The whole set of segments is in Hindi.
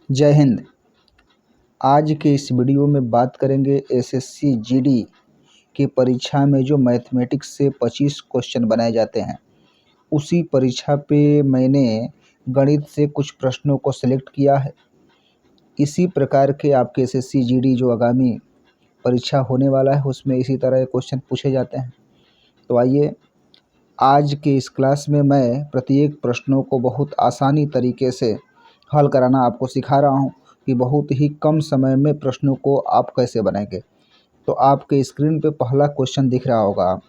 जय हिंद। आज के इस वीडियो में बात करेंगे एसएससी जीडी की परीक्षा में जो मैथमेटिक्स से 25 क्वेश्चन बनाए जाते हैं, उसी परीक्षा पे मैंने गणित से कुछ प्रश्नों को सिलेक्ट किया है। इसी प्रकार के आपके एसएससी जीडी जो आगामी परीक्षा होने वाला है उसमें इसी तरह के क्वेश्चन पूछे जाते हैं। तो आइए, आज के इस क्लास में मैं प्रत्येक प्रश्नों को बहुत आसानी तरीके से हल कराना आपको सिखा रहा हूँ कि बहुत ही कम समय में प्रश्नों को आप कैसे बनाएंगे। तो आपके स्क्रीन पे पहला क्वेश्चन दिख रहा होगा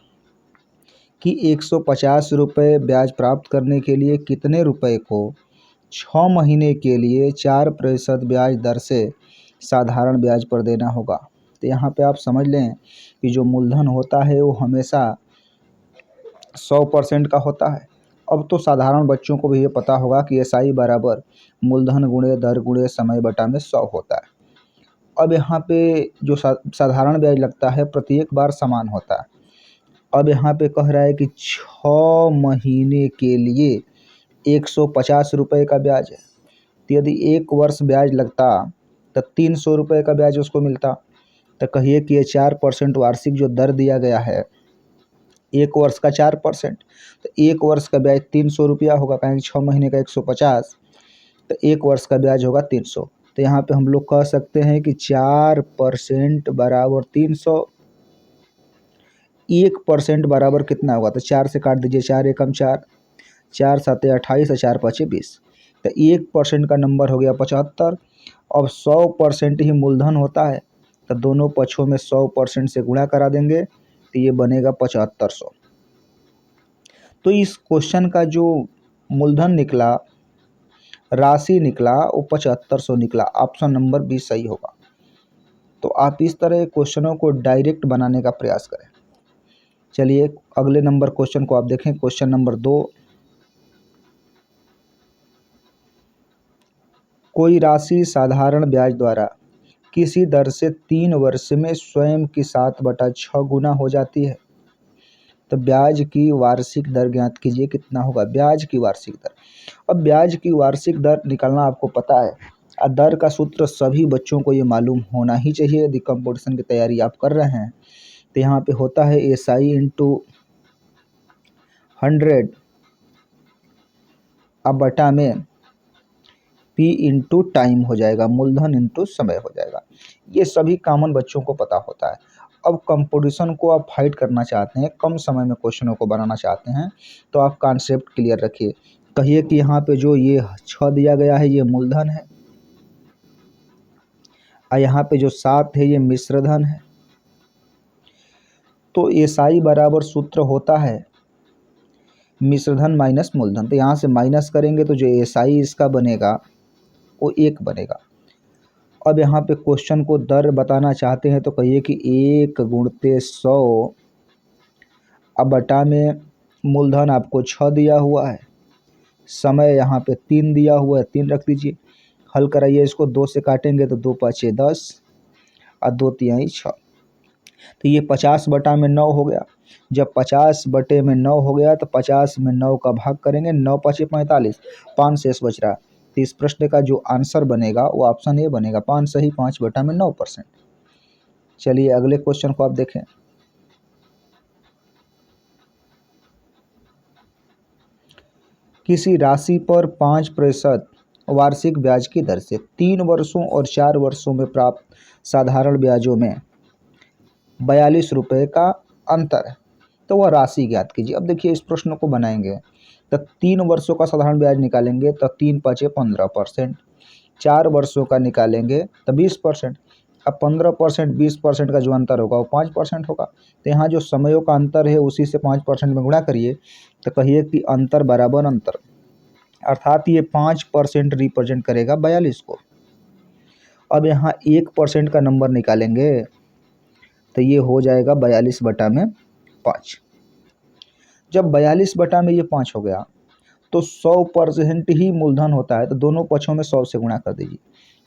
कि 150 रुपये ब्याज प्राप्त करने के लिए कितने रुपए को 6 महीने के लिए 4% ब्याज दर से साधारण ब्याज पर देना होगा। तो यहाँ पे आप समझ लें कि जो मूलधन होता है वो हमेशा 100% का होता है। अब तो साधारण बच्चों को भी ये पता होगा कि एसआई बराबर मूलधन गुणे दर गुणे समय बटा में 100 होता है। अब यहाँ पे जो साधारण ब्याज लगता है प्रत्येक बार समान होता है। अब यहाँ पे कह रहा है कि 6 महीने के लिए 150 रुपये का ब्याज है। तो यदि 1 वर्ष ब्याज लगता तो 300 रुपये का ब्याज उसको मिलता। तो कहिए कि ये 4% वार्षिक जो दर दिया गया है, 1 वर्ष का 4%, तो 1 वर्ष का ब्याज 300 रुपया होगा, कहेंगे 6 महीने का 150, तो 1 वर्ष का ब्याज होगा 300। तो यहाँ पे हम लोग कह सकते हैं कि 4% बराबर 300, 1% बराबर कितना होगा, तो 4 से काट दीजिए, 4 एकम 4, 4 साते 28 और 4 पाँचे 20, तो 1% का नंबर हो गया 75। अब 100% ही मूलधन होता है, तो दोनों पक्षों में 100% से गुणा करा देंगे तो ये बनेगा 7500। तो इस क्वेश्चन का जो मूलधन निकला, राशि निकला, वो 7500 निकला। ऑप्शन नंबर 20 सही होगा। तो आप इस तरह क्वेश्चनों को डायरेक्ट बनाने का प्रयास करें। चलिए अगले नंबर क्वेश्चन को आप देखें। क्वेश्चन नंबर 2, कोई राशि साधारण ब्याज द्वारा किसी दर से 3 वर्ष में स्वयं की 7/6 गुना हो जाती है, तो ब्याज की वार्षिक दर ज्ञात कीजिए, कितना होगा ब्याज की वार्षिक दर। अब ब्याज की वार्षिक दर निकालना आपको पता है, और दर का सूत्र सभी बच्चों को ये मालूम होना ही चाहिए यदि कंपटीशन की तैयारी आप कर रहे हैं। तो यहाँ पे होता है एसआई इंटू 100 अब बटा में पी इंटू टाइम हो जाएगा, मूलधन इंटू समय हो जाएगा। ये सभी कॉमन बच्चों को पता होता है। अब कंपटीशन को आप फाइट करना चाहते हैं, कम समय में क्वेश्चनों को बनाना चाहते हैं, तो आप कॉन्सेप्ट क्लियर रखिए। कहिए कि यहाँ पे जो ये 6 दिया गया है ये मूलधन है, और यहाँ पे जो 7 है ये मिश्रधन है। तो एसआई बराबर सूत्र होता है मिश्रधन माइनस मूलधन। तो यहाँ से माइनस करेंगे तो जो एसआई इसका बनेगा वो 1 बनेगा। अब यहाँ पे क्वेश्चन को दर बताना चाहते हैं, तो कहिए कि 1 गुणते 100 अब बटा में मूलधन आपको 6 दिया हुआ है, समय यहाँ पे 3 दिया हुआ है, 3 रख दीजिए। हल कराइए इसको, 2 से काटेंगे तो 2 पाँचे 10 और 2 तिहाई 6, तो ये 50/9 हो गया। जब 50/9 हो गया तो 50 में 9 का भाग करेंगे, 9 पाँचे 45, 5 शेष बच रहा। तो इस प्रश्न का जो आंसर बनेगा वो ऑप्शन ए बनेगा, 5 सही, 5/9%। चलिए अगले क्वेश्चन को आप देखें। किसी राशि पर 5% वार्षिक ब्याज की दर से 3 वर्षों और 4 वर्षों में प्राप्त साधारण ब्याजों में 42 रुपये का अंतर है, तो वह राशि ज्ञात कीजिए। अब देखिए इस प्रश्न को बनाएंगे तो 3 वर्षों का साधारण ब्याज निकालेंगे तो 3 पाँचे 15%, 4 वर्षों का निकालेंगे तो 20%। अब 15% 20% का जो अंतर होगा वो 5% होगा। तो यहाँ जो समयों का अंतर है उसी से 5% में गुणा करिए, तो कहिए कि अंतर बराबर अंतर, अर्थात ये 5% रिप्रेजेंट करेगा 42 को। अब यहाँ 1% का नंबर निकालेंगे तो ये हो जाएगा 42/5। जब 42/5 हो गया तो 100% ही मूलधन होता है, तो दोनों पक्षों में 100 से गुणा कर दीजिए।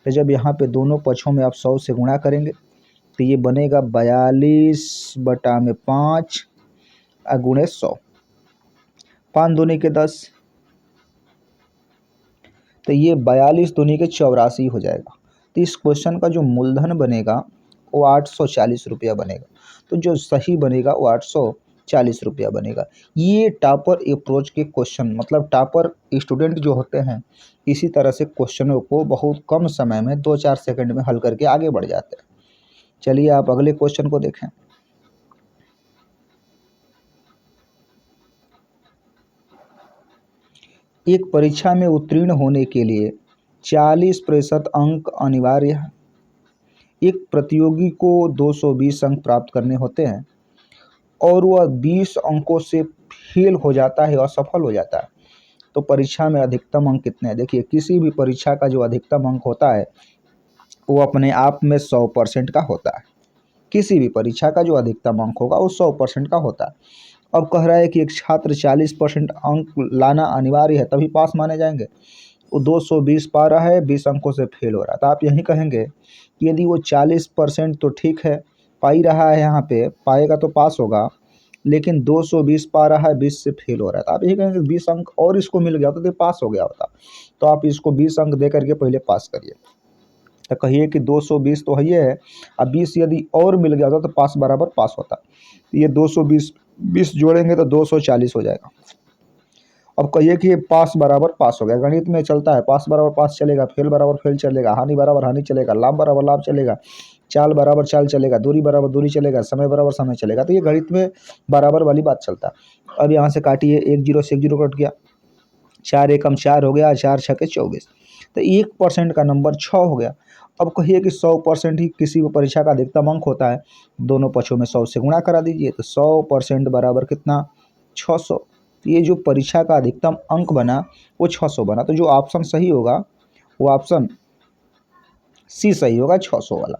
तो जब यहाँ पे दोनों पक्षों में आप 100 से गुणा करेंगे तो ये बनेगा 42/5 गुणे 100, 5 दूनी के 10, तो ये 42 दूनी के 84 हो जाएगा। तो इस क्वेश्चन का जो मूलधन बनेगा वो 840 रुपया बनेगा। तो जो सही बनेगा वो 840 रुपया बनेगा। ये टॉपर अप्रोच के क्वेश्चन, मतलब टॉपर स्टूडेंट जो होते हैं इसी तरह से क्वेश्चनों को बहुत कम समय में 2-4 सेकंड में हल करके आगे बढ़ जाते हैं। चलिए आप अगले क्वेश्चन को देखें। एक परीक्षा में उत्तीर्ण होने के लिए 40% अंक अनिवार्य है। एक प्रतियोगी को 220 अंक प्राप्त करने होते हैं और वह 20 अंकों से फेल हो जाता है, असफल हो जाता है, तो परीक्षा में अधिकतम अंक कितने हैं? देखिए, किसी भी परीक्षा का जो अधिकतम अंक होता है वो अपने आप में 100% का होता है। किसी भी परीक्षा का जो अधिकतम अंक होगा वो 100% का होता है। अब कह रहा है कि एक छात्र 40% अंक लाना अनिवार्य है तभी पास माने जाएंगे। वो 220 पा रहा है, 20 अंकों से फेल हो रहा है, तो आप यही कहेंगे कि यदि वो 40% तो ठीक है, पा ही रहा है, यहाँ पे पाएगा तो पास होगा, लेकिन 220 पा रहा है, 20 से फेल हो रहा है, तो आप यही कहेंगे 20 अंक और इसको मिल गया होता तो पास हो गया होता। तो आप इसको 20 अंक दे करके पहले पास करिए। तो कहिए कि 220 तो है, अब 20 यदि और मिल गया होता तो पास बराबर पास होता। ये 220 20 जोड़ेंगे तो 240 हो जाएगा। अब कहिए कि पास बराबर पास हो गया। गणित में चलता है, पास बराबर पास चलेगा, फेल बराबर फेल चलेगा, हानि बराबर हानि चलेगा, लाभ बराबर लाभ चलेगा, चाल बराबर चाल चलेगा, दूरी बराबर दूरी चलेगा, समय बराबर समय चलेगा। तो ये गणित में बराबर वाली बात चलता है। अब यहाँ से काटिए, 1 0 से 1 0 कट गया, 4 एकम 4 हो गया, 4 छके 24, तो 1% का नंबर 6 हो गया। अब कहिए कि 100% ही किसी भी परीक्षा का अधिकतम अंक होता है, दोनों पक्षों में 100 से गुणा करा दीजिए, तो 100% बराबर कितना? 600। तो ये जो परीक्षा का अधिकतम अंक बना वो 600 बना। तो जो ऑप्शन सही होगा वो ऑप्शन सी सही होगा, 600 वाला।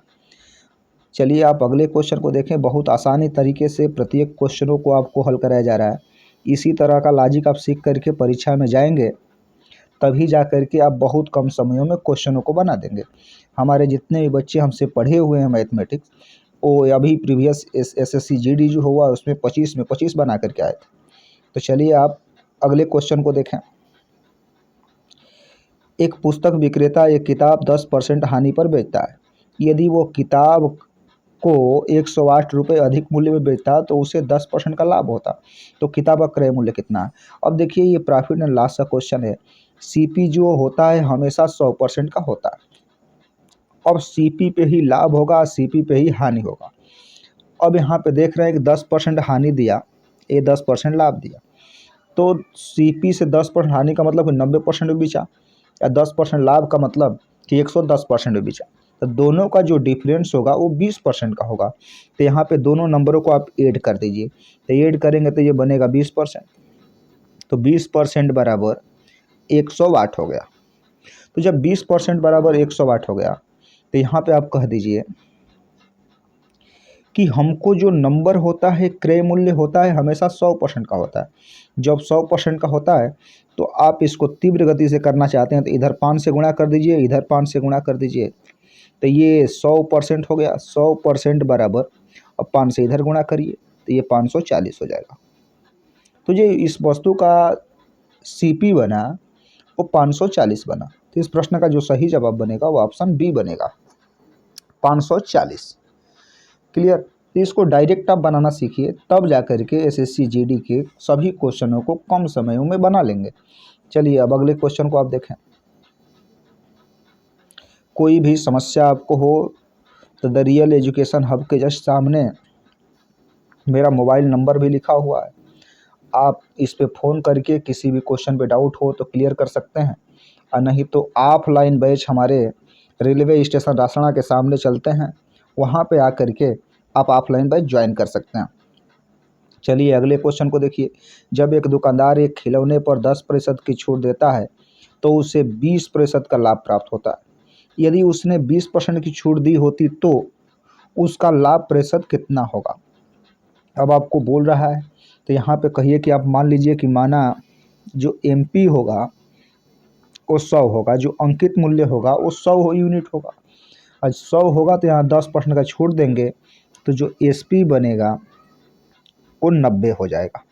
चलिए आप अगले क्वेश्चन को देखें। बहुत आसानी तरीके से प्रत्येक क्वेश्चनों को आपको हल कराया जा रहा है। इसी तरह का लॉजिक आप सीख करके परीक्षा में जाएंगे, तभी जा करके आप बहुत कम समयों में क्वेश्चनों को बना देंगे। हमारे जितने भी बच्चे हमसे पढ़े हुए हैं मैथमेटिक्स, वो अभी प्रीवियस SSC GD जो हुआ उसमें 25 में 25 बना करके आए थे। तो चलिए आप अगले क्वेश्चन को देखें। एक पुस्तक विक्रेता एक किताब 10% हानि पर बेचता है। यदि वो किताब को 108 रुपये अधिक मूल्य में बेचता तो उसे 10% का लाभ होता, तो किताब का क्रय मूल्य कितना है? अब देखिए, ये प्रॉफिट एंड लॉस का क्वेश्चन है। CP जो होता है हमेशा 100% का होता है। अब CP पे ही लाभ होगा, CP पे ही हानि होगा। अब यहाँ पे देख रहे हैं कि 10% हानि दिया, ये 10% लाभ दिया, तो CP से 10% हानि का मतलब 90% में बेचा, या 10% लाभ का मतलब कि 110% में बेचा। तो दोनों का जो डिफरेंस होगा वो 20% का होगा। तो यहाँ पे दोनों नंबरों को आप ऐड कर दीजिए, तो ऐड करेंगे तो ये बनेगा 20%। तो 20% बराबर 108 हो गया। तो जब 20% बराबर 108 हो गया, तो यहाँ पे आप कह दीजिए कि हमको जो नंबर होता है, क्रय मूल्य होता है, हमेशा 100% का होता है। जब 100% का होता है तो आप इसको तीव्र गति से करना चाहते हैं तो इधर 5 से गुणा कर दीजिए, इधर 5 से गुणा कर दीजिए, तो ये 100% हो गया। 100% बराबर, अब 5 से इधर गुणा करिए तो ये 540 हो जाएगा। तो ये इस वस्तु का CP बना वो 540 बना। तो इस प्रश्न का जो सही जवाब बनेगा वो ऑप्शन बी बनेगा, 540। क्लियर? तो इसको डायरेक्ट आप बनाना सीखिए, तब जा कर के SSC GD के सभी क्वेश्चनों को कम समयों में बना लेंगे। चलिए अब अगले क्वेश्चन को आप देखें। कोई भी समस्या आपको हो तो द रियल एजुकेशन हब के जस्ट सामने मेरा मोबाइल नंबर भी लिखा हुआ है। आप इस पे फ़ोन करके किसी भी क्वेश्चन पे डाउट हो तो क्लियर कर सकते हैं, और नहीं तो ऑफलाइन बैच हमारे रेलवे स्टेशन रासना के सामने चलते हैं, वहाँ पे आकर के आप ऑफलाइन बैच ज्वाइन कर सकते हैं। चलिए अगले क्वेश्चन को देखिए। जब एक दुकानदार एक खिलौने पर 10% की छूट देता है तो उसे 20% का लाभ प्राप्त होता है। यदि उसने 20% की छूट दी होती तो उसका लाभ प्रतिशत कितना होगा? अब आपको बोल रहा है, तो यहाँ पे कहिए कि आप मान लीजिए कि माना जो MP होगा वो 100 होगा, जो अंकित मूल्य होगा वो 100 यूनिट होगा, और 100 होगा तो यहाँ 10% का छूट देंगे तो जो SP बनेगा वो 90 हो जाएगा,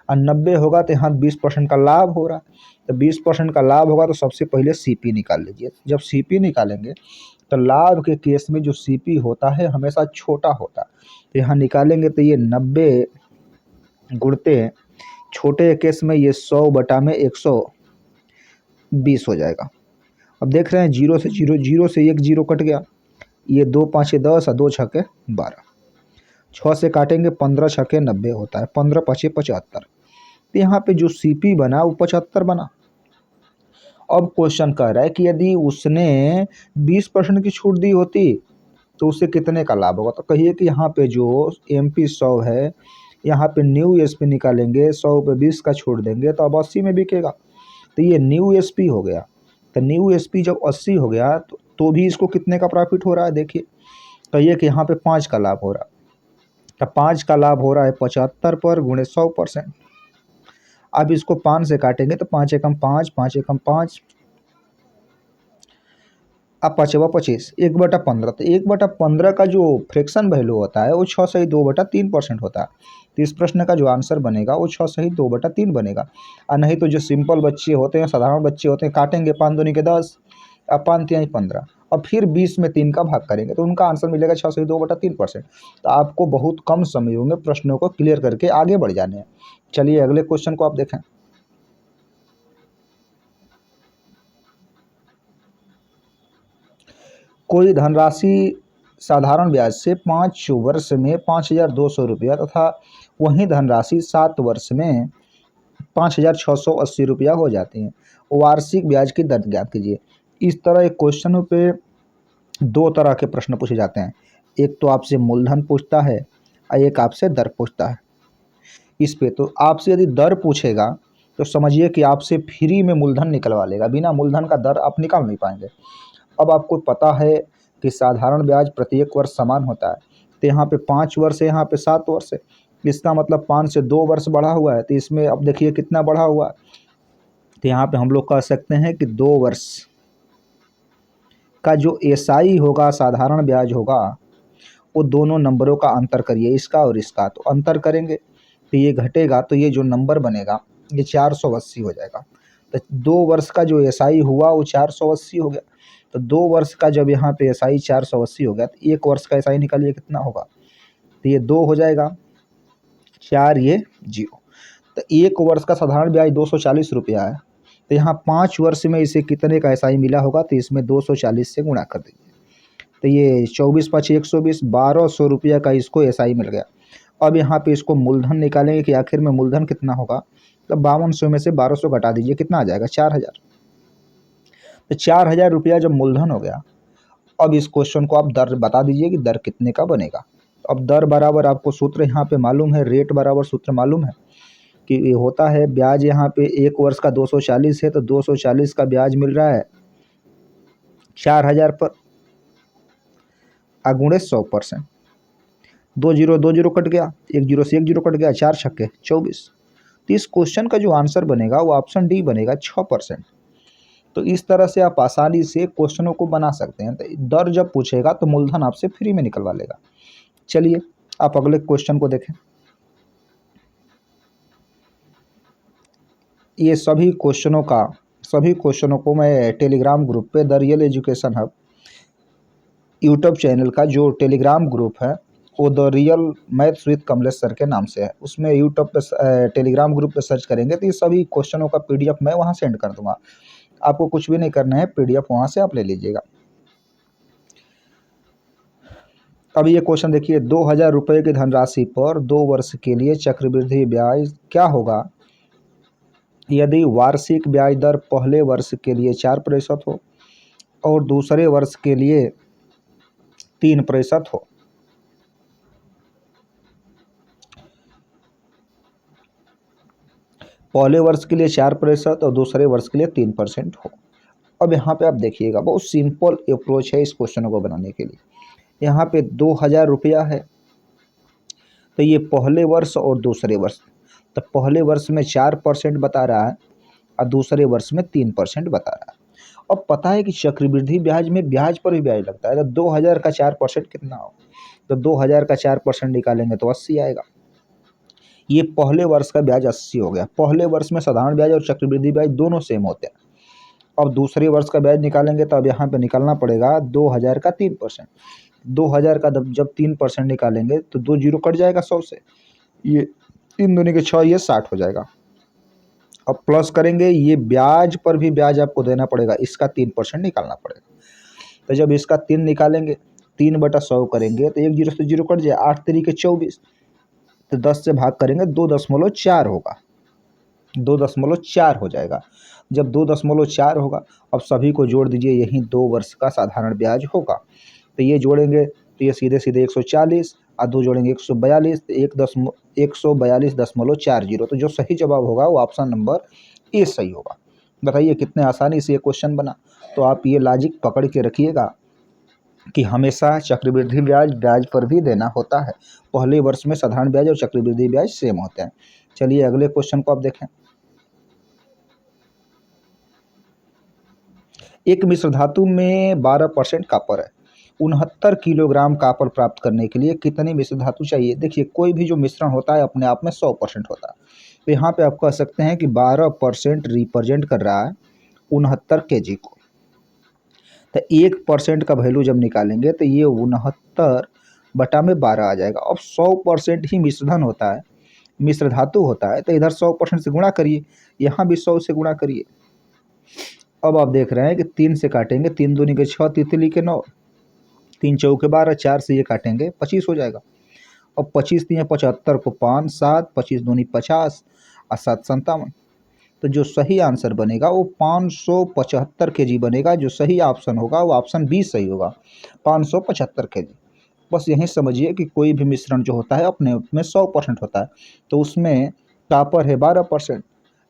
और 90 होगा तो यहाँ 20% का लाभ हो रहा है। तो 20% का लाभ होगा तो सबसे पहले सीपी निकाल लीजिए। जब सीपी निकालेंगे तो लाभ के केस में जो सीपी होता है हमेशा छोटा होता है, तो यहाँ निकालेंगे तो ये 90 गुणते छोटे केस में ये 100 बटा में 120 हो जाएगा। अब देख रहे हैं जीरो से जीरो, जीरो से एक जीरो कट गया, ये 2 5 10 और 2 छक्के 12, 6 से काटेंगे 15 छक्के 90 होता है, 15 5 75। तो यहाँ पे जो सीपी बना वो 75 बना। अब क्वेश्चन कह रहा है कि यदि उसने 20% की छूट दी होती तो उससे कितने का लाभ होगा। तो कहिए कि यहाँ पे जो MP 100 है, यहाँ पे न्यू SP निकालेंगे, 100 पे 20 का छूट देंगे तो अब 80 में बिकेगा। तो ये न्यू SP हो गया। तो न्यू SP जब 80 हो गया तो भी इसको कितने का प्रॉफिट हो रहा है। देखिए कहिए कि यहाँ पे 5 का लाभ हो रहा है, तो 5 का लाभ हो रहा है 75 पर गुणे 100%। अब इसको 5 से काटेंगे तो 5 एकम 5, 5 एकम 5, अब 5 25, 1/15। तो 1/15 का जो फ्रैक्शन वैल्यू होता है वो 6 सही 2/3% होता है। तो इस प्रश्न का जो आंसर बनेगा वो 6 सही 2/3 बनेगा। और नहीं तो जो सिंपल बच्चे होते हैं, साधारण बच्चे होते हैं, काटेंगे 5 दूनी के 10, अब 5 तिहाई 15 और फिर 20 में 3 का भाग करेंगे तो उनका आंसर मिलेगा 6 सही 2/3%। तो आपको बहुत कम समय में प्रश्नों को क्लियर करके आगे बढ़ जाने हैं। चलिए अगले क्वेश्चन को आप देखें। कोई धनराशि साधारण ब्याज से 5 वर्ष में 5,200 रुपया तथा वही धनराशि 7 वर्ष में 5,680 रुपया हो जाती है। वार्षिक ब्याज की दर ज्ञात कीजिए। इस तरह एक क्वेश्चन पे 2 तरह के प्रश्न पूछे जाते हैं। एक तो आपसे मूलधन पूछता है और एक आपसे दर पूछता है। इस पे तो आपसे यदि दर पूछेगा तो समझिए कि आपसे फ्री में मूलधन निकलवा लेगा, बिना मूलधन का दर आप निकाल नहीं पाएंगे। अब आपको पता है कि साधारण ब्याज प्रत्येक वर्ष समान होता है, तो यहाँ पे 5 वर्ष है, यहाँ पे 7 वर्ष है। इसका मतलब 5 से 2 वर्ष बढ़ा हुआ है, तो इसमें अब देखिए कितना बढ़ा हुआ है। तो यहाँ पे हम लोग कह सकते हैं कि 2 वर्ष का जो SI होगा, साधारण ब्याज होगा, वो दोनों नंबरों का अंतर करिए, इसका और इसका। तो अंतर करेंगे तो ये घटेगा, तो ये जो नंबर बनेगा ये 480 हो जाएगा। तो 2 वर्ष का जो SI हुआ वो 480 हो गया। तो 2 वर्ष का जब यहाँ पे SI 480 हो गया तो 1 वर्ष का SI निकालिए कितना होगा। तो ये 2 हो जाएगा, 4 ये 0। तो 1 वर्ष का साधारण ब्याज 240 रुपया है, तो यहाँ 5 वर्ष में इसे कितने का SI मिला होगा। तो इसमें 240 से गुणा कर दीजिए, तो ये 24 5 120, 1200 रुपया का इसको SI मिल गया। अब यहाँ पे इसको मूलधन निकालेंगे कि आखिर में मूलधन कितना होगा। तो 5200 में से 1200 घटा दीजिए, कितना आ जाएगा 4000। तो 4000 रुपया जब मूलधन हो गया, अब इस क्वेश्चन को आप दर बता दीजिए कि दर कितने का बनेगा। अब दर बराबर आपको सूत्र यहाँ पे मालूम है, रेट बराबर सूत्र मालूम है कि ये होता है ब्याज यहाँ पे 1 वर्ष का 240 है, तो 240 का ब्याज मिल रहा है 4000 पर, गुणे 100%। 2 जीरो 2 जीरो कट गया, 1 जीरो से 1 जीरो कट गया, 4 छक्के 24। तो इस क्वेश्चन का जो आंसर बनेगा वो ऑप्शन डी बनेगा 6%। तो इस तरह से आप आसानी से क्वेश्चनों को बना सकते हैं। तो दर जब पूछेगा तो मूलधन आपसे फ्री में निकलवा लेगा। चलिए आप अगले क्वेश्चन को देखें। ये सभी क्वेश्चनों को मैं टेलीग्राम ग्रुप पे the real education hub YouTube channel का जो टेलीग्राम ग्रुप है वो the real maths with Kamlesh sir के नाम से है। उसमें यूट्यूब पे टेलीग्राम ग्रुप पे सर्च करेंगे तो ये सभी क्वेश्चनों का PDF मैं वहाँ सेंड कर दूंगा। आपको कुछ भी नहीं करना है, PDF वहाँ से आप ले लीजिएगा। अब ये क्वेश्चन देखिए, 2000 रुपये की धनराशि पर 2 वर्ष के लिए चक्रवृद्धि ब्याज क्या होगा यदि वार्षिक ब्याज दर पहले वर्ष के लिए 4% हो और दूसरे वर्ष के लिए 3% हो। पहले वर्ष के लिए 4% और दूसरे वर्ष के लिए 3% हो। अब यहाँ पे आप देखिएगा, बहुत सिंपल अप्रोच है इस क्वेश्चन को बनाने के लिए। यहाँ पे 2000 रुपया है, तो ये पहले वर्ष और दूसरे वर्ष, तो पहले वर्ष में 4% बता रहा है और दूसरे वर्ष में 3% बता रहा है। अब पता है कि चक्रवृद्धि ब्याज में ब्याज पर भी ब्याज लगता है, तो 2000 का 4% कितना हो, तो 2000 का 4% निकालेंगे तो 80 आएगा। ये पहले वर्ष का ब्याज 80 हो गया। पहले वर्ष में साधारण ब्याज और चक्रवृद्धि ब्याज दोनों सेम होते हैं। अब दूसरे वर्ष का ब्याज निकालेंगे तो अब यहाँ पे निकालना पड़ेगा 2000 का 3%। 2000 का जब 3% निकालेंगे तो 2 जीरो कट जाएगा 100 से, ये 3 दूनी के 6, ये 60 हो जाएगा। अब प्लस करेंगे, ये ब्याज पर भी ब्याज आपको देना पड़ेगा, इसका 3% निकालना पड़ेगा। तो जब इसका 3 निकालेंगे, 3/100 करेंगे तो 1 जीरो से जीरो कट जाए, 8 तरीके 24, तो 10 से भाग करेंगे 2.4 होगा, 2.4 हो जाएगा। जब 2.4 होगा, अब सभी को जोड़ दीजिए, यही 2 वर्ष का साधारण ब्याज होगा। तो ये जोड़ेंगे तो ये सीधे सीधे 140 और 2 जोड़ेंगे 142, तो 142.40। तो जो सही जवाब होगा वो ऑप्शन नंबर ए सही होगा। बताइए कितने आसानी से ये क्वेश्चन बना। तो आप ये लॉजिक पकड़ के रखिएगा कि हमेशा चक्रवृद्धि ब्याज ब्याज पर भी देना होता है। पहले वर्ष में साधारण ब्याज और चक्रवृद्धि ब्याज सेम होते हैं। चलिए अगले क्वेश्चन को आप देखें। एक मिश्र धातु में 12% कॉपर है। 69 किलोग्राम कॉपर प्राप्त करने के लिए कितनी मिश्र धातु चाहिए? देखिए कोई भी जो मिश्रण होता है अपने आप में 100% होता है। तो यहाँ पे आप कह सकते हैं कि 12% रिप्रेजेंट कर रहा है 69 kg को। तो 1% का वैल्यू जब निकालेंगे तो ये 69/12 आ जाएगा। अब 100% ही मिश्रधन होता है, मिश्र धातु होता है, तो इधर 100% से गुणा करिए, यहाँ भी 100 से गुणा करिए। अब आप देख रहे हैं कि 3 से काटेंगे, 3 दूनी के 6, तितली के 9, 3 चौके 12, 4 से ये काटेंगे 25 हो जाएगा। अब 25 दिए 75 को 5, 7, 25 दूनी 50 और 7 57। तो जो सही आंसर बनेगा वो 575 kg बनेगा। जो सही ऑप्शन होगा वो ऑप्शन बी सही होगा, 575 kg। बस यही समझिए कि कोई भी मिश्रण जो होता है अपने में 100% होता है, तो उसमें कॉपर है 12%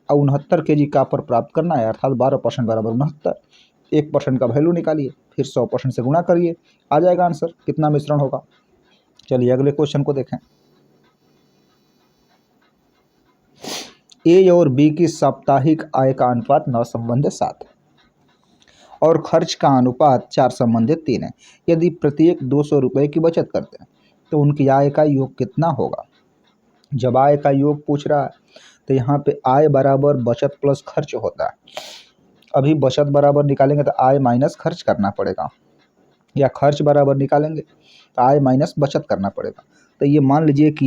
और 69 kg कॉपर प्राप्त करना है, अर्थात 12% बराबर 69। 1% का वैल्यू निकालिए, फिर 100% से गुणा करिए, आ जाएगा आंसर कितना मिश्रण होगा। चलिए अगले क्वेश्चन को देखें। ए और बी की साप्ताहिक आय का अनुपात 9:7 और खर्च का अनुपात 4:3 है। यदि प्रत्येक 200 रुपये की बचत करते हैं तो उनकी आय का योग कितना होगा? जब आय का योग पूछ रहा है तो यहाँ पे आय बराबर बचत प्लस खर्च होता है। अभी बचत बराबर निकालेंगे तो आय माइनस खर्च करना पड़ेगा, या खर्च बराबर निकालेंगे तो आय माइनस बचत करना पड़ेगा। तो ये मान लीजिए कि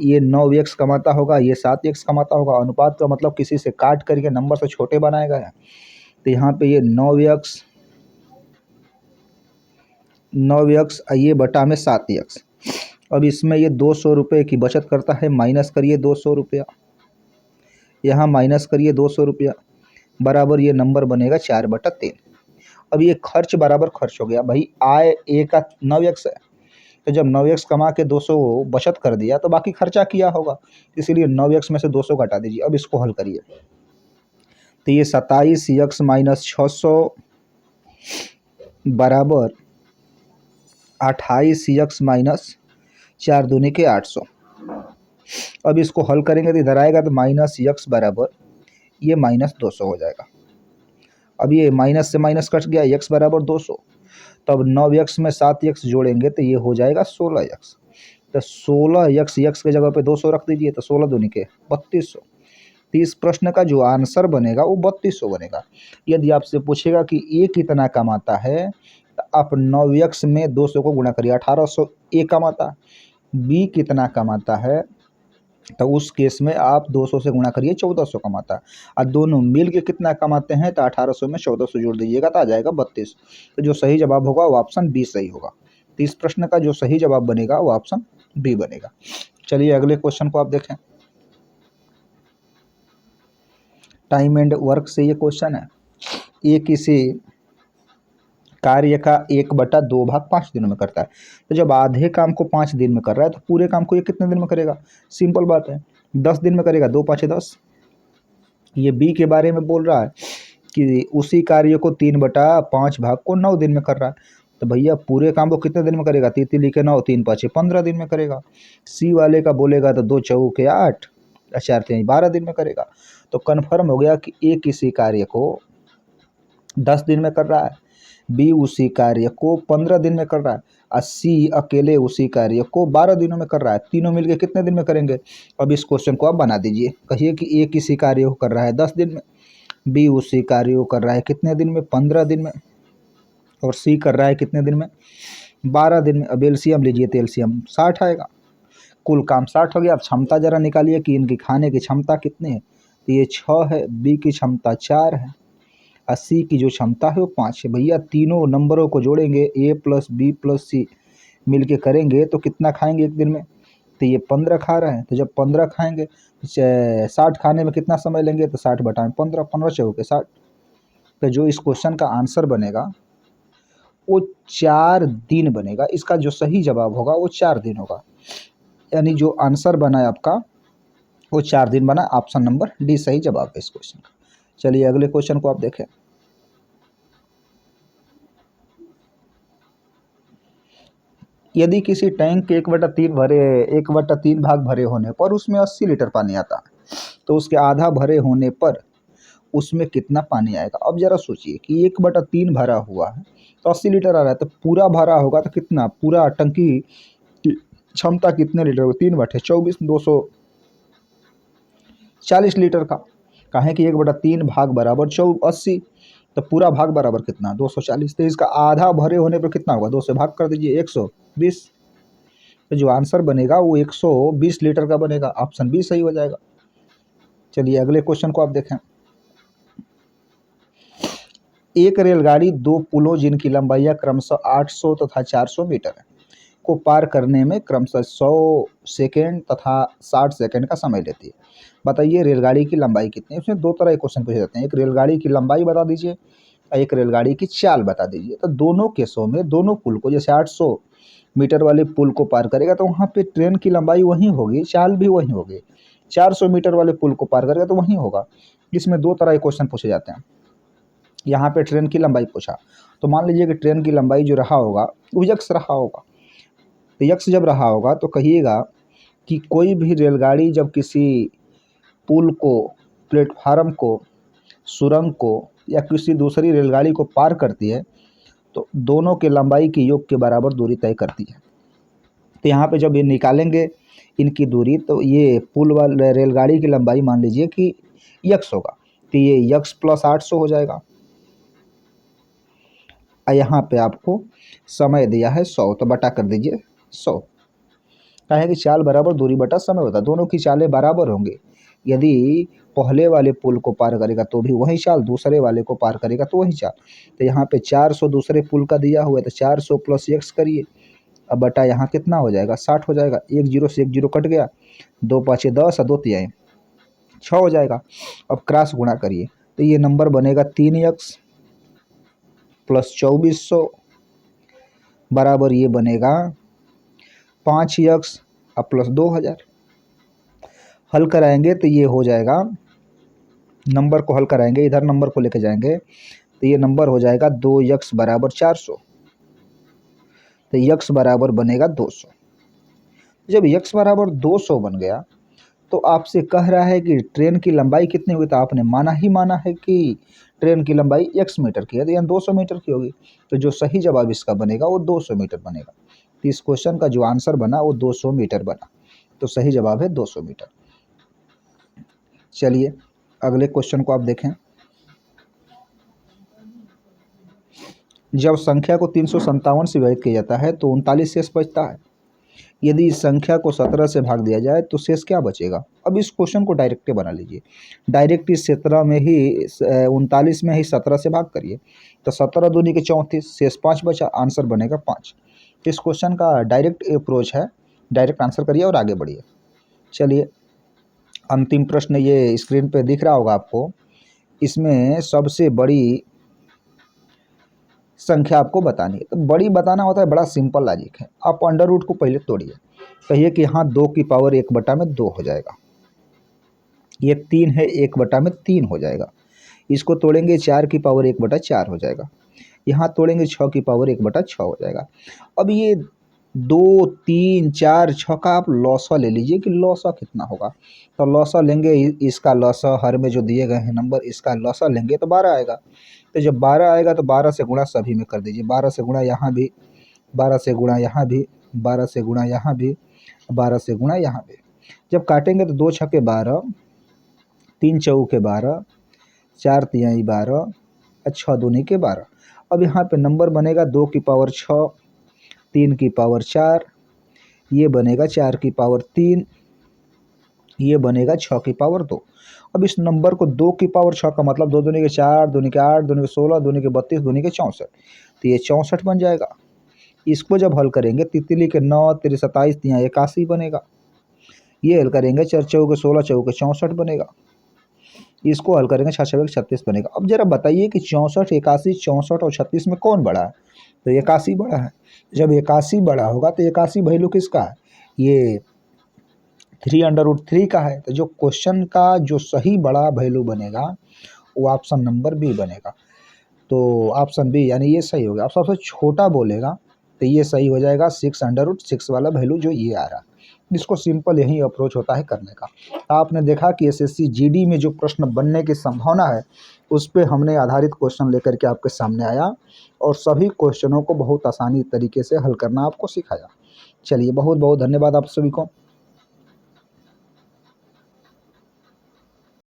ये 9x कमाता होगा, ये 7x कमाता होगा। अनुपात का मतलब किसी से काट करके नंबर से छोटे बनाए गए हैं। तो यहाँ पे ये 9x ये बटा में 7x। अब इसमें ये 200 रुपये की बचत करता है, माइनस करिए 200 रुपया, यहाँ माइनस करिए 200 रुपया, बराबर ये नंबर बनेगा 4/3। अब ये खर्च बराबर खर्च हो गया। भाई आय ए का 9x है, तो जब 9x कमा के 200 बचत कर दिया तो बाकी खर्चा किया होगा, इसीलिए 9x में से 200 घटा दीजिए। अब इसको हल करिए तो ये 27x - 600 बराबर 28x - 4 दूनी के 800। अब इसको हल करेंगे तो इधर आएगा तो -x बराबर ये -200 हो जाएगा। अब ये माइनस से माइनस कट गया, x बराबर 200। तब 9x में 7x जोड़ेंगे तो ये हो जाएगा 16x। तो 16x x के जगह पे 200 रख दीजिए, तो 16 दूनी के 3200। तो इस प्रश्न का जो आंसर बनेगा वो 3200 बनेगा। यदि आपसे पूछेगा कि ए कितना कमाता है तो आप 9x में 200 को गुणा करिए, 1800 ए कमाता है। बी कितना कमाता है तो उस केस में आप 200 से गुणा करिए, 1400 कमाता है। और दोनों मिल के कितना कमाते हैं तो 1800 में 1400 जोड़ दीजिएगा तो आ जाएगा 32। तो जो सही जवाब होगा वो ऑप्शन बी सही होगा। तो इस प्रश्न का जो सही जवाब बनेगा वो ऑप्शन बी बनेगा। चलिए अगले क्वेश्चन को आप देखें। टाइम एंड वर्क से ये क्वेश्चन है। ये किसी कार्य का 1/2 भाग 5 दिनों में करता है। तो जब आधे काम को 5 दिन में कर रहा है तो पूरे काम को ये कितने दिन में करेगा? सिंपल बात है, 10 दिन में करेगा। 2 5 10। ये बी के बारे में बोल रहा है कि उसी कार्य को 3/5 भाग को 9 दिन में कर रहा है। तो भैया पूरे काम को कितने दिन में करेगा? तितली के 9, 3 5 15 दिन में करेगा। सी वाले का बोलेगा तो 2 चौके 8 और 4 3 12 दिन में करेगा। तो कन्फर्म हो गया कि ए किसी कार्य को 10 दिन में कर रहा है, बी उसी कार्य को 15 दिन में कर रहा है और सी अकेले उसी कार्य को 12 दिनों में कर रहा है। तीनों मिलके कितने दिन में करेंगे? अब इस क्वेश्चन को आप बना दीजिए। कहिए कि ए किसी कार्य को कर रहा है 10 दिन में, बी उसी कार्य को कर रहा है कितने दिन में? 15 दिन में, और सी कर रहा है कितने दिन में? 12 दिन में। अब एलसीएम लीजिए तो एलसीएम 60 आएगा। कुल काम 60 हो गया। अब क्षमता जरा निकालिए कि इनकी खाने की क्षमता कितनी है। तो ये 6 है, बी की क्षमता 4 है, 80 की जो क्षमता है वो 5 है। भैया तीनों नंबरों को जोड़ेंगे, ए प्लस बी प्लस सी मिलके करेंगे तो कितना खाएंगे एक दिन में? तो ये 15 खा रहे हैं। तो जब 15 खाएंगे तो 60 खाने में कितना समय लेंगे? तो 60 बटाएं 15, 15 चौके 60। तो जो इस क्वेश्चन का आंसर बनेगा वो 4 दिन बनेगा। इसका जो सही जवाब होगा वो 4 दिन होगा। यानी जो आंसर बना है आपका वो 4 दिन बना। ऑप्शन नंबर डी सही जवाब है इस क्वेश्चन का। चलिए अगले क्वेश्चन को आप देखें। यदि किसी टैंक के 1/3 भाग भरे होने पर उसमें 80 लीटर पानी आता है तो उसके आधा भरे होने पर उसमें कितना पानी आएगा? अब जरा सोचिए कि 1/3 भरा हुआ है तो 80 लीटर आ रहा है, तो पूरा भरा होगा तो कितना? पूरा टंकी की क्षमता कितने लीटर होगी? 3/24, 240 लीटर का। कहें कि 1/3 भाग बराबर 80, तो पूरा भाग बराबर कितना? 240। तो इसका आधा भरे होने पर कितना होगा? 2 से भाग कर दीजिए, 120। तो जो आंसर बनेगा वो 120 लीटर का बनेगा। ऑप्शन बी सही हो जाएगा। चलिए अगले क्वेश्चन को आप देखें। एक रेलगाड़ी 2 पुलों जिनकी लंबाइयाँ क्रमशः 800 तथा 400 मीटर है को पार करने में क्रमशः 100 सेकेंड तथा 60 सेकेंड का समय लेती है। बताइए रेलगाड़ी की लंबाई कितनी है? इसमें दो तरह के क्वेश्चन पूछे जाते हैं, एक रेलगाड़ी की लंबाई बता दीजिए और एक रेलगाड़ी की चाल बता दीजिए। तो दोनों केसों में दोनों पुल को, जैसे 800 मीटर वाले पुल को पार करेगा तो वहाँ पे ट्रेन की लंबाई वहीं होगी, चाल भी वहीं होगी। 400 मीटर वाले पुल को पार करेगा तो वहीं होगा। इसमें दो तरह के क्वेश्चन पूछे जाते हैं। यहाँ पे ट्रेन की लंबाई पूछा तो मान लीजिए कि ट्रेन की लंबाई जो रहा होगा वो यक्स रहा होगा। तो यक्स जब रहा होगा तो कहिएगा कि कोई भी रेलगाड़ी जब किसी पुल को, प्लेटफार्म को, सुरंग को या किसी दूसरी रेलगाड़ी को पार करती है तो दोनों के लंबाई के योग के बराबर दूरी तय करती है। तो यहाँ पे जब ये निकालेंगे इनकी दूरी तो ये पुल वाले रेलगाड़ी की लंबाई मान लीजिए कि यक्स होगा, तो ये यक्स प्लस 800 हो जाएगा। यहाँ पे आपको समय दिया है 100, तो बटा कर दीजिए 100। क्या है कि चाल बराबर दूरी बटा समय होता है, दोनों की चालें बराबर होंगी। यदि पहले वाले पुल को पार करेगा तो भी वही चाल, दूसरे वाले को पार करेगा तो वही चाल। तो यहाँ पे 400 दूसरे पुल का दिया हुआ है तो 400 प्लस एक्स करिए, अब बटा यहाँ कितना हो जाएगा? 60 हो जाएगा। 1 0 से 1 0 कट गया, 2 5 10 और 2 3 6 हो जाएगा। अब क्रॉस गुणा करिए तो ये नंबर बनेगा 3x प्लस 2400 बराबर ये बनेगा 5x प्लस 2000। हल कराएंगे तो ये हो जाएगा, नंबर को हल कराएंगे, इधर नंबर को लेके जाएंगे तो ये नंबर हो जाएगा 2x बराबर 400। तो x बराबर बनेगा 200। जब x बराबर 200 बन गया तो आपसे कह रहा है कि ट्रेन की लंबाई कितनी होगी, तो आपने माना ही माना है कि ट्रेन की लंबाई x मीटर की है, तो यहाँ 200 मीटर की होगी। तो जो सही जवाब इसका बनेगा वो 200 मीटर बनेगा। तो इस क्वेश्चन का जो आंसर बना वो 200 मीटर बना। तो सही जवाब है 200 मीटर। चलिए अगले क्वेश्चन को आप देखें। जब संख्या को 357 से विभाजित किया जाता है तो 39 शेष बचता है। यदि इस संख्या को 17 से भाग दिया जाए तो शेष क्या बचेगा? अब इस क्वेश्चन को डायरेक्ट बना लीजिए। डायरेक्ट इस 17 में ही 39 में ही 17 से भाग करिए तो 17 दूनी के 34, शेष 5 बचा, आंसर बनेगा 5। इस क्वेश्चन का डायरेक्ट अप्रोच है, डायरेक्ट आंसर करिए और आगे बढ़िए। चलिए अंतिम प्रश्न ये स्क्रीन पे दिख रहा होगा आपको। इसमें सबसे बड़ी संख्या आपको बतानी है। तो बड़ी बताना होता है, बड़ा सिंपल लॉजिक है। आप अंडर रूट को पहले तोड़िए, कहिए कि यहाँ 2 की पावर 1/2 हो जाएगा। ये 3 है, 1/3 हो जाएगा। इसको तोड़ेंगे 4 की पावर 1/4 हो जाएगा। यहाँ तोड़ेंगे 6 की पावर 1/6 हो जाएगा। अब ये 2 3 4 6 का आप लॉसा ले लीजिए कि लॉसा कितना होगा। तो लॉसा लेंगे, इसका लॉसा हर में जो दिए गए हैं नंबर, इसका लॉसा लेंगे तो 12 आएगा। तो जब 12 आएगा तो 12 से गुणा सभी में कर दीजिए। 12 से गुणा यहाँ भी, 12 से गुणा यहाँ भी, 12 से गुणा यहाँ भी, 12 से गुणा यहाँ भी। जब काटेंगे तो 2 छक्के 12, 3 चौके 12, 4 तिहाई 12 और 6 दूनी के 12। अब यहाँ पे नंबर बनेगा 2 की पावर 6, 3 की पावर 4, ये बनेगा 4 की पावर 3, ये बनेगा 6 की पावर 2। अब इस नंबर को 2 की पावर 6 का मतलब 2 दूनी के 4, दूनी के 8, दूनी के 16, दूनी के 32, दूनी के 64, तो ये 64 बन जाएगा। इसको जब हल करेंगे, तितली के 9 तिरी 27 तिया 81 बनेगा। ये हल करेंगे, 4 चौके 16, चौके 64 बनेगा। इसको हल करेंगे, 6 छः 36 बनेगा। अब जरा बताइए कि 64, 81, 64 और 36 में कौन बड़ा है? तो 81 बड़ा है। जब 81 बड़ा होगा तो 81 वैल्यू किसका है? ये 3√3 का है। तो जो क्वेश्चन का जो सही बड़ा वैल्यू बनेगा वो ऑप्शन नंबर बी बनेगा। तो ऑप्शन बी यानी ये सही हो गया। अब सबसे छोटा बोलेगा तो ये सही हो जाएगा 6√6 वाला वैल्यू जो ये आ रहा है। इसको सिंपल यही अप्रोच होता है करने का। आपने देखा कि एसएससी जीडी में जो प्रश्न बनने की संभावना है उस पे हमने आधारित क्वेश्चन लेकर के आपके सामने आया और सभी क्वेश्चनों को बहुत आसानी तरीके से हल करना आपको सिखाया। चलिए, बहुत बहुत धन्यवाद आप सभी को।